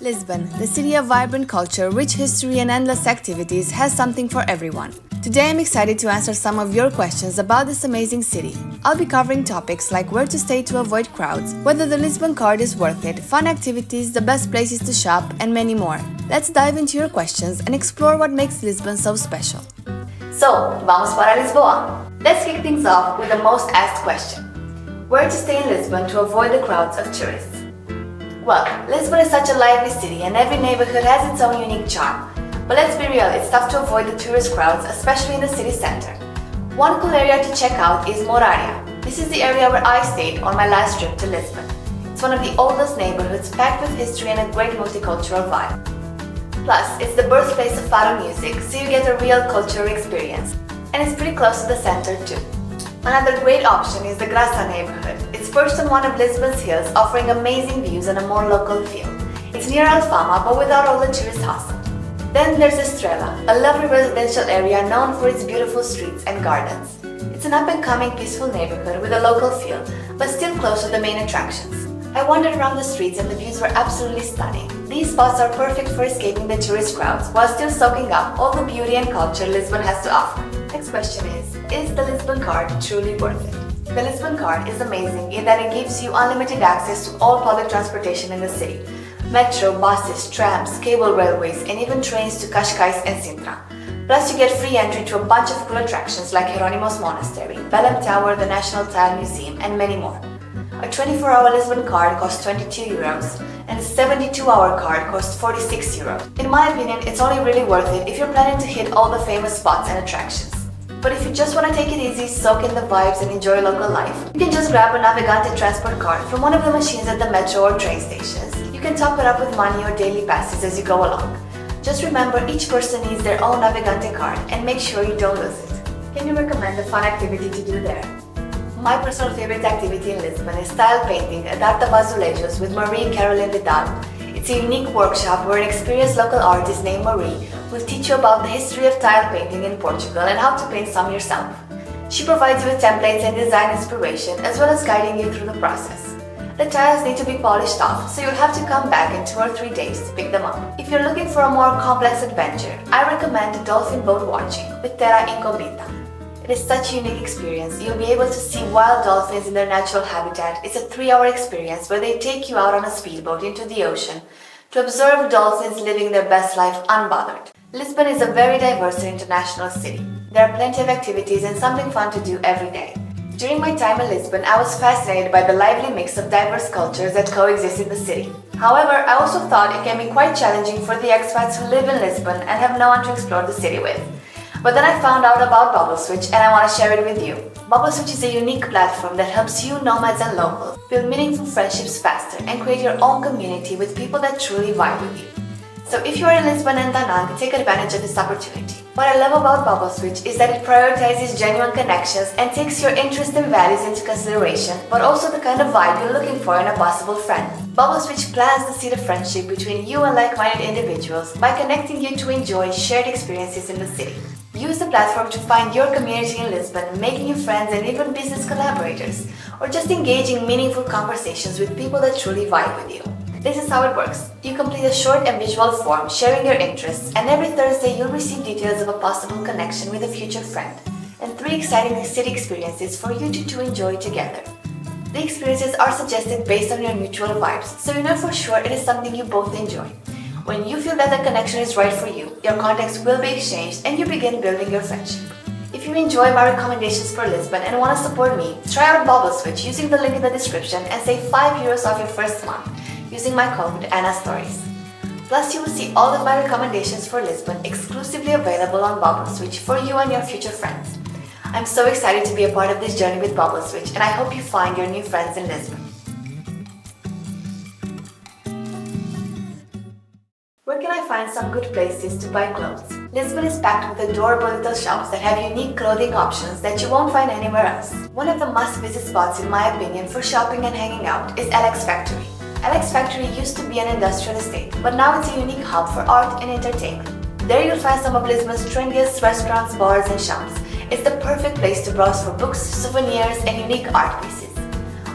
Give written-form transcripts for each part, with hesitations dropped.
Lisbon, the city of vibrant culture, rich history and endless activities, has something for everyone. Today I'm excited to answer some of your questions about this amazing city. I'll be covering topics like where to stay to avoid crowds, whether the Lisbon card is worth it, fun activities, the best places to shop, and many more. Let's dive into your questions and explore what makes Lisbon so special. So, vamos para Lisboa! Let's kick things off with the most asked question. Where to stay in Lisbon to avoid the crowds of tourists? Well, Lisbon is such a lively city and every neighborhood has its own unique charm. But let's be real, it's tough to avoid the tourist crowds, especially in the city center. One cool area to check out is Moraria. This is the area where I stayed on my last trip to Lisbon. It's one of the oldest neighborhoods packed with history and a great multicultural vibe. Plus, it's the birthplace of Fado music, so you get a real cultural experience. And it's pretty close to the center too. Another great option is the Graça neighborhood. It's perched on one of Lisbon's hills, offering amazing views and a more local feel. It's near Alfama, but without all the tourist hustle. Then there's Estrela, a lovely residential area known for its beautiful streets and gardens. It's an up-and-coming peaceful neighborhood with a local feel, but still close to the main attractions. I wandered around the streets and the views were absolutely stunning. These spots are perfect for escaping the tourist crowds while still soaking up all the beauty and culture Lisbon has to offer. Next question is the Lisbon card truly worth it? The Lisbon card is amazing in that it gives you unlimited access to all public transportation in the city. Metro, buses, trams, cable railways, and even trains to Cascais and Sintra. Plus you get free entry to a bunch of cool attractions like Hieronymus Monastery, Belém Tower, the National Tile Museum, and many more. A 24-hour Lisbon card costs €22 and a 72-hour card costs €46. In my opinion, it's only really worth it if you're planning to hit all the famous spots and attractions. But if you just want to take it easy, soak in the vibes and enjoy local life, you can just grab a Navigante transport card from one of the machines at the metro or train stations. You can top it up with money or daily passes as you go along. Just remember, each person needs their own Navigante card and make sure you don't lose it. Can you recommend a fun activity to do there? My personal favorite activity in Lisbon is tile painting at Arte Azulejos with Marie Caroline Vidal. It's a unique workshop where an experienced local artist named Marie will teach you about the history of tile painting in Portugal and how to paint some yourself. She provides you with templates and design inspiration as well as guiding you through the process. The tiles need to be polished off, so you'll have to come back in 2 or 3 days to pick them up. If you're looking for a more complex adventure, I recommend dolphin boat watching with Terra Incognita. It is such a unique experience. You'll be able to see wild dolphins in their natural habitat. It's a 3-hour experience where they take you out on a speedboat into the ocean to observe dolphins living their best life unbothered. Lisbon is a very diverse and international city. There are plenty of activities and something fun to do every day. During my time in Lisbon, I was fascinated by the lively mix of diverse cultures that coexist in the city. However, I also thought it can be quite challenging for the expats who live in Lisbon and have no one to explore the city with. But then I found out about Bubble Switch and I want to share it with you. Bubble Switch is a unique platform that helps you, nomads and locals, build meaningful friendships faster and create your own community with people that truly vibe with you. So if you are in Lisbon and Da Nang, take advantage of this opportunity. What I love about Bubble Switch is that it prioritizes genuine connections and takes your interests and values into consideration, but also the kind of vibe you're looking for in a possible friend. Bubble Switch plans to seed a friendship between you and like-minded individuals by connecting you to enjoy shared experiences in the city. Use the platform to find your community in Lisbon, making you friends and even business collaborators, or just engage in meaningful conversations with people that truly vibe with you. This is how it works. You complete a short and visual form sharing your interests, and every Thursday you'll receive details of a possible connection with a future friend, and 3 exciting city experiences for you to enjoy together. The experiences are suggested based on your mutual vibes, so you know for sure it is something you both enjoy. When you feel that the connection is right for you, your contacts will be exchanged and you begin building your friendship. If you enjoy my recommendations for Lisbon and want to support me, try out Bubble Switch using the link in the description and save €5 off your first month using my code ANNASTORIES. Plus, you will see all of my recommendations for Lisbon exclusively available on Bubble Switch for you and your future friends. I'm so excited to be a part of this journey with Bubble Switch and I hope you find your new friends in Lisbon. Where can I find some good places to buy clothes? Lisbon is packed with adorable little shops that have unique clothing options that you won't find anywhere else. One of the must-visit spots in my opinion for shopping and hanging out is LX Factory. LX Factory used to be an industrial estate, but now it's a unique hub for art and entertainment. There you'll find some of Lisbon's trendiest restaurants, bars and shops. It's the perfect place to browse for books, souvenirs and unique art pieces.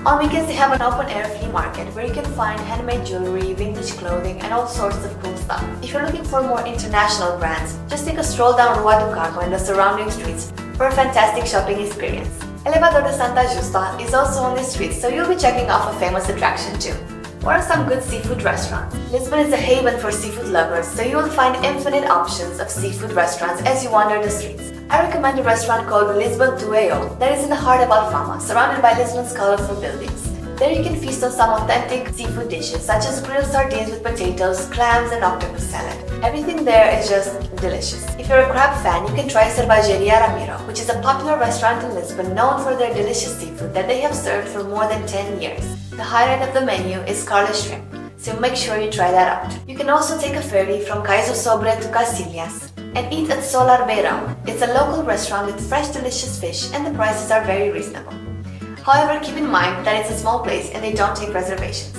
On weekends, they have an open-air flea market where you can find handmade jewelry, vintage clothing, and all sorts of cool stuff. If you're looking for more international brands, just take a stroll down Rua do Carmo and the surrounding streets for a fantastic shopping experience. Elevador de Santa Justa is also on the streets, so you'll be checking off a famous attraction too. What are some good seafood restaurants? Lisbon is a haven for seafood lovers, so you will find infinite options of seafood restaurants as you wander the streets. I recommend a restaurant called Lisbon Tueo that is in the heart of Alfama, surrounded by Lisbon's colorful buildings. There you can feast on some authentic seafood dishes such as grilled sardines with potatoes, clams, and octopus salad. Everything there is just delicious. If you're a crab fan, you can try Cervajeria Ramiro, which is a popular restaurant in Lisbon known for their delicious seafood that they have served for more than 10 years. The highlight of the menu is Scarlet Shrimp, so make sure you try that out. You can also take a ferry from Cais do Sobre to Cacilhas and eat at Solar Beirão. It's a local restaurant with fresh delicious fish and the prices are very reasonable. However, keep in mind that it's a small place and they don't take reservations.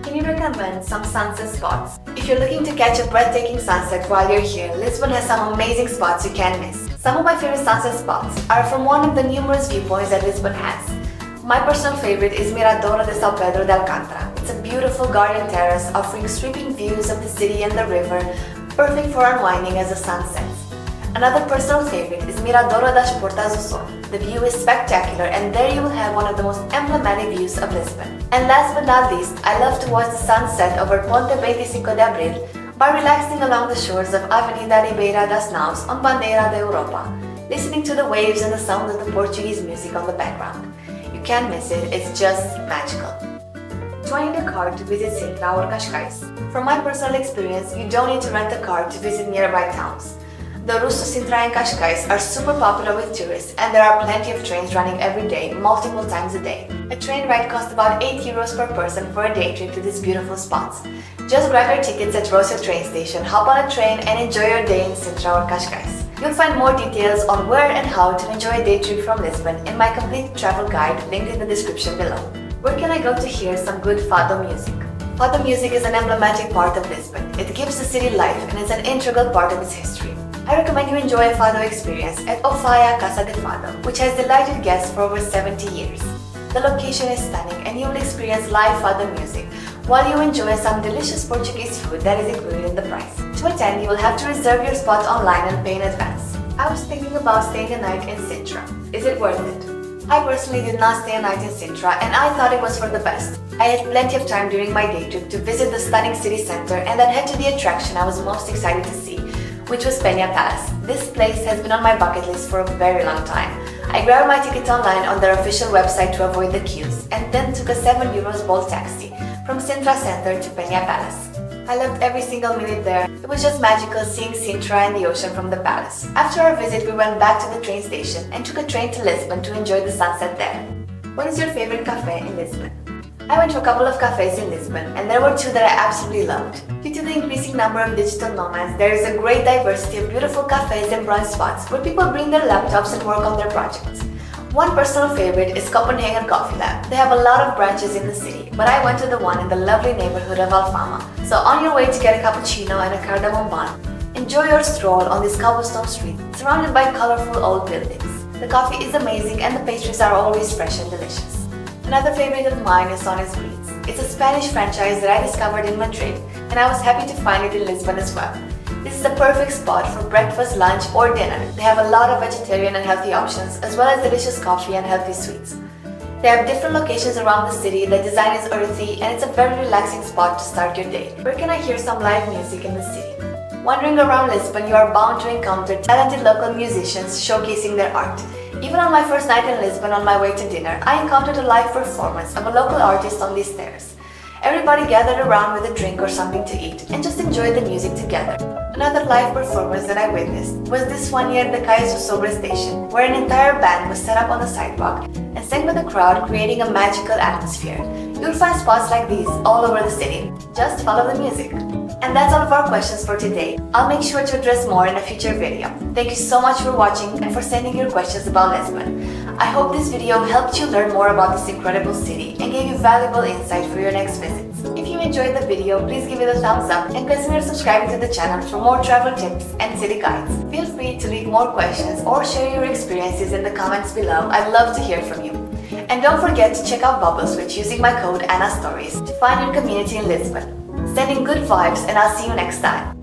Can you recommend some sunset spots? If you're looking to catch a breathtaking sunset while you're here, Lisbon has some amazing spots you can't miss. Some of my favorite sunset spots are from one of the numerous viewpoints that Lisbon has. My personal favorite is Miradouro de São Pedro de Alcântara. It's a beautiful garden terrace offering sweeping views of the city and the river, perfect for unwinding as the sun sets. Another personal favorite is Miradouro das Portas do Sol. The view is spectacular and there you will have one of the most emblematic views of Lisbon. And last but not least, I love to watch the sunset over Ponte 25 de Abril by relaxing along the shores of Avenida Ribeira das Naus on Bandeira da Europa, listening to the waves and the sound of the Portuguese music on the background. You can't miss it, it's just magical. Do I need a car to visit Sintra or Cascais? From my personal experience, you don't need to rent a car to visit nearby towns. The routes to Sintra and Cascais are super popular with tourists and there are plenty of trains running every day, multiple times a day. A train ride costs about €8 per person for a day trip to these beautiful spots. Just grab your tickets at Rocio train station, hop on a train and enjoy your day in Sintra or Cascais. You'll find more details on where and how to enjoy a day trip from Lisbon in my complete travel guide linked in the description below. Where can I go to hear some good Fado music? Fado music is an emblematic part of Lisbon. It gives the city life and is an integral part of its history. I recommend you enjoy a Fado experience at Ofaya Casa de Fado, which has delighted guests for over 70 years. The location is stunning and you will experience live Fado music while you enjoy some delicious Portuguese food that is included in the price. To attend, you will have to reserve your spot online and pay in advance. I was thinking about staying a night in Sintra. Is it worth it? I personally did not stay a night in Sintra and I thought it was for the best. I had plenty of time during my day trip to visit the stunning city center and then head to the attraction I was most excited to see, which was Peña Palace. This place has been on my bucket list for a very long time. I grabbed my ticket online on their official website to avoid the queues and then took a €7 Bolt taxi from Sintra Center to Peña Palace. I loved every single minute there. It was just magical seeing Sintra and the ocean from the palace. After our visit, we went back to the train station and took a train to Lisbon to enjoy the sunset there. What is your favorite cafe in Lisbon? I went to a couple of cafes in Lisbon and there were two that I absolutely loved. Due to the increasing number of digital nomads, there is a great diversity of beautiful cafes and brunch spots where people bring their laptops and work on their projects. One personal favorite is Copenhagen Coffee Lab. They have a lot of branches in the city, but I went to the one in the lovely neighborhood of Alfama. So on your way to get a cappuccino and a cardamom bun, enjoy your stroll on this cobblestone street surrounded by colorful old buildings. The coffee is amazing and the pastries are always fresh and delicious. Another favorite of mine is Sonis Greens. It's a Spanish franchise that I discovered in Madrid and I was happy to find it in Lisbon as well. This is the perfect spot for breakfast, lunch or dinner. They have a lot of vegetarian and healthy options as well as delicious coffee and healthy sweets. They have different locations around the city, the design is earthy and it's a very relaxing spot to start your day. Where can I hear some live music in the city? Wandering around Lisbon, you are bound to encounter talented local musicians showcasing their art. Even on my first night in Lisbon on my way to dinner, I encountered a live performance of a local artist on these stairs. Everybody gathered around with a drink or something to eat and just enjoyed the music together. Another live performance that I witnessed was this one near the Cais do Sobre station, where an entire band was set up on the sidewalk and sang with the crowd, creating a magical atmosphere. You'll find spots like these all over the city. Just follow the music. And that's all of our questions for today. I'll make sure to address more in a future video. Thank you so much for watching and for sending your questions about Lisbon. I hope this video helped you learn more about this incredible city and gave you valuable insight for your next visits. If you enjoyed the video, please give it a thumbs up and consider subscribing to the channel for more travel tips and city guides. Feel free to leave more questions or share your experiences in the comments below. I'd love to hear from you. And don't forget to check out Bubble Switch using my code ANNASTORIES to find your community in Lisbon. Sending good vibes, and I'll see you next time.